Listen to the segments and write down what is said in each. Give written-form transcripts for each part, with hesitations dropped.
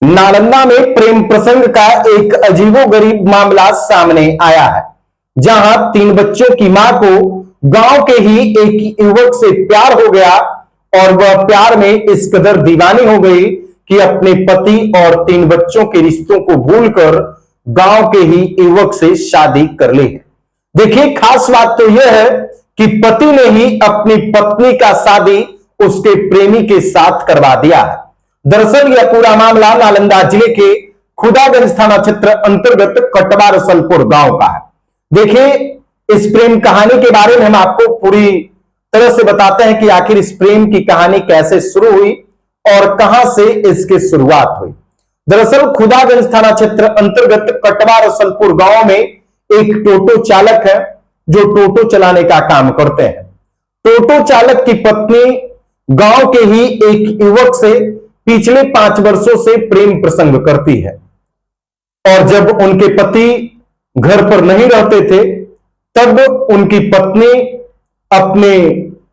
नालंदा में प्रेम प्रसंग का एक अजीबोगरीब मामला सामने आया है, जहां 3 बच्चों की मां को गांव के ही एक युवक से प्यार हो गया और वह प्यार में इस कदर दीवानी हो गई कि अपने पति और 3 बच्चों के रिश्तों को भूलकर गांव के ही युवक से शादी कर ली है। देखिए, खास बात तो यह है कि पति ने ही अपनी पत्नी का शादी उसके प्रेमी के साथ करवा दिया है। दरअसल यह पूरा मामला नालंदा जिले के खुदागंज थाना क्षेत्र अंतर्गत कटवा रसलपुर गांव का है। देखिए, इस प्रेम कहानी के बारे में हम आपको पूरी तरह से बताते हैं कि आखिर इस प्रेम की कहानी कैसे शुरू हुई और कहां से इसकी शुरुआत हुई। दरअसल खुदागंज थाना क्षेत्र अंतर्गत कटवा रसलपुर गांव में एक टोटो चालक है जो टोटो चलाने का काम करते हैं। टोटो चालक की पत्नी गांव के ही एक युवक से पिछले 5 वर्षों से प्रेम प्रसंग करती है और जब उनके पति घर पर नहीं रहते थे तब उनकी पत्नी अपने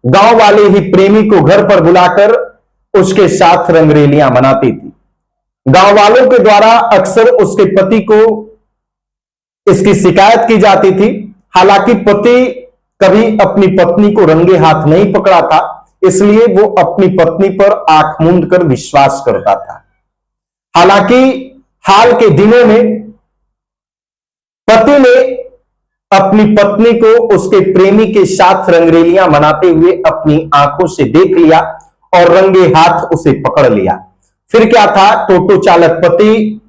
गांव वाले ही प्रेमी को घर पर बुलाकर उसके साथ रंगरेलियां मनाती थी। गांव वालों के द्वारा अक्सर उसके पति को इसकी शिकायत की जाती थी। हालांकि पति कभी अपनी पत्नी को रंगे हाथ नहीं पकड़ा था, इसलिए वो अपनी पत्नी पर आंख मूंद कर विश्वास करता था। हालांकि हाल के दिनों में पति ने अपनी पत्नी को उसके प्रेमी के साथ रंगरेलियां मनाते हुए अपनी आंखों से देख लिया और रंगे हाथ उसे पकड़ लिया। फिर क्या था, टोटो चालक पति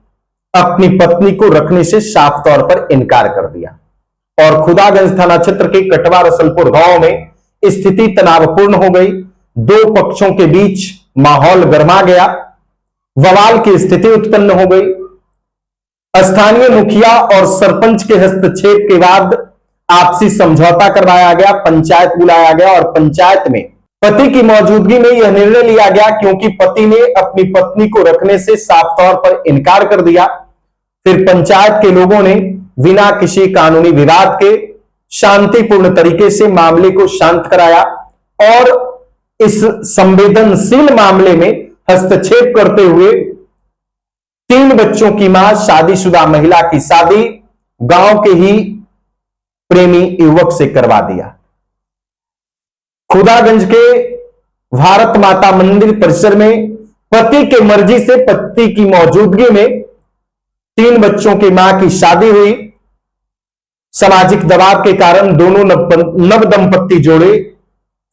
अपनी पत्नी को रखने से साफ तौर पर इनकार कर दिया और खुदागंज थाना क्षेत्र के कटवा रसलपुर गांव में स्थिति तनावपूर्ण हो गई। 2 पक्षों के बीच माहौल गर्मा गया, बवाल की स्थिति उत्पन्न हो गई। स्थानीय मुखिया और सरपंच के हस्तक्षेप के बाद आपसी समझौता करवाया गया, पंचायत बुलाया गया और पंचायत में पति की मौजूदगी में यह निर्णय लिया गया, क्योंकि पति ने अपनी पत्नी को रखने से साफ तौर पर इनकार कर दिया। फिर पंचायत के लोगों ने बिना किसी कानूनी विवाद के शांतिपूर्ण तरीके से मामले को शांत कराया और इस संवेदनशील मामले में हस्तक्षेप करते हुए 3 बच्चों की मां शादीशुदा महिला की शादी गांव के ही प्रेमी युवक से करवा दिया। खुदागंज के भारत माता मंदिर परिसर में पति के मर्जी से पति की मौजूदगी में 3 बच्चों की मां की शादी हुई। सामाजिक दबाव के कारण दोनों नव दंपत्ति जोड़े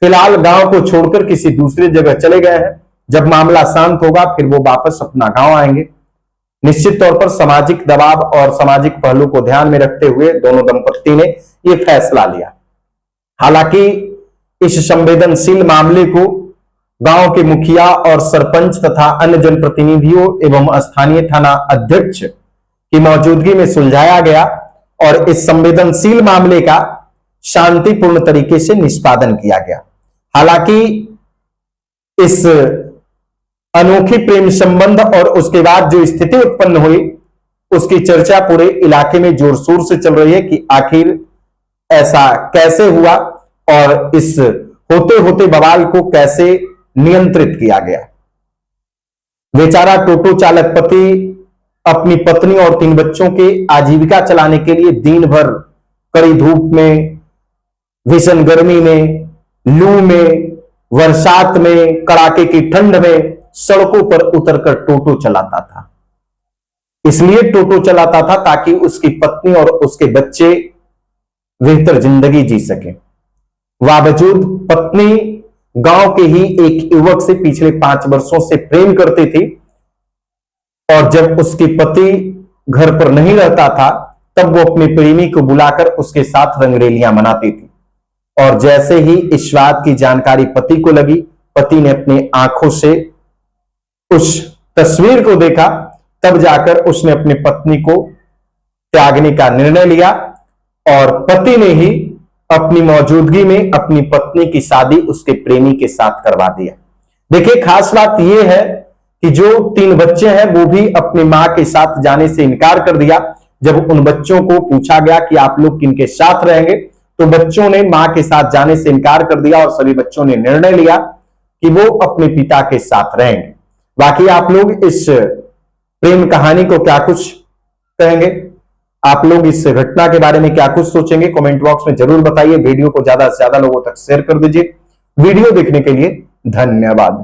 फिलहाल गांव को छोड़कर किसी दूसरी जगह चले गए हैं। जब मामला शांत होगा फिर वो वापस अपना गांव आएंगे। निश्चित तौर पर सामाजिक दबाव और सामाजिक पहलू को ध्यान में रखते हुए दोनों दंपत्ति ने यह फैसला लिया। हालांकि इस संवेदनशील मामले को गांव के मुखिया और सरपंच तथा अन्य जनप्रतिनिधियों एवं स्थानीय थाना अध्यक्ष की मौजूदगी में सुलझाया गया और इस संवेदनशील मामले का शांतिपूर्ण तरीके से निष्पादन किया गया। हालांकि इस अनोखी प्रेम संबंध और उसके बाद जो स्थिति उत्पन्न हुई उसकी चर्चा पूरे इलाके में जोर शोर से चल रही है कि आखिर ऐसा कैसे हुआ और इस होते होते बवाल को कैसे नियंत्रित किया गया। बेचारा टोटो चालक पति अपनी पत्नी और 3 बच्चों के आजीविका चलाने के लिए दिन भर कड़ी धूप में, भीषण गर्मी में, लू में, बरसात में, कड़ाके की ठंड में सड़कों पर उतरकर टोटो चलाता था। इसलिए टोटो चलाता था ताकि उसकी पत्नी और उसके बच्चे बेहतर जिंदगी जी सके। बावजूद पत्नी गांव के ही एक युवक से पिछले 5 वर्षों से प्रेम करती थी और जब उसके पति घर पर नहीं रहता था तब वो अपने प्रेमी को बुलाकर उसके साथ रंगरेलियां मनाती थी और जैसे ही इस बात की जानकारी पति को लगी, पति ने अपनी आंखों से उस तस्वीर को देखा, तब जाकर उसने अपनी पत्नी को त्यागने का निर्णय लिया और पति ने ही अपनी मौजूदगी में अपनी पत्नी की शादी उसके प्रेमी के साथ करवा दिया। देखिए, खास बात यह है कि जो 3 बच्चे हैं वो भी अपनी मां के साथ जाने से इनकार कर दिया। जब उन बच्चों को पूछा गया कि आप लोग किनके साथ रहेंगे तो बच्चों ने मां के साथ जाने से इनकार कर दिया और सभी बच्चों ने निर्णय लिया कि वो अपने पिता के साथ रहेंगे। बाकी आप लोग इस प्रेम कहानी को क्या कुछ कहेंगे आप लोग, इस घटना के बारे में क्या कुछ सोचेंगे, कमेंट बॉक्स में जरूर बताइए। वीडियो को ज्यादा से ज्यादा लोगों तक शेयर कर दीजिए। वीडियो देखने के लिए धन्यवाद।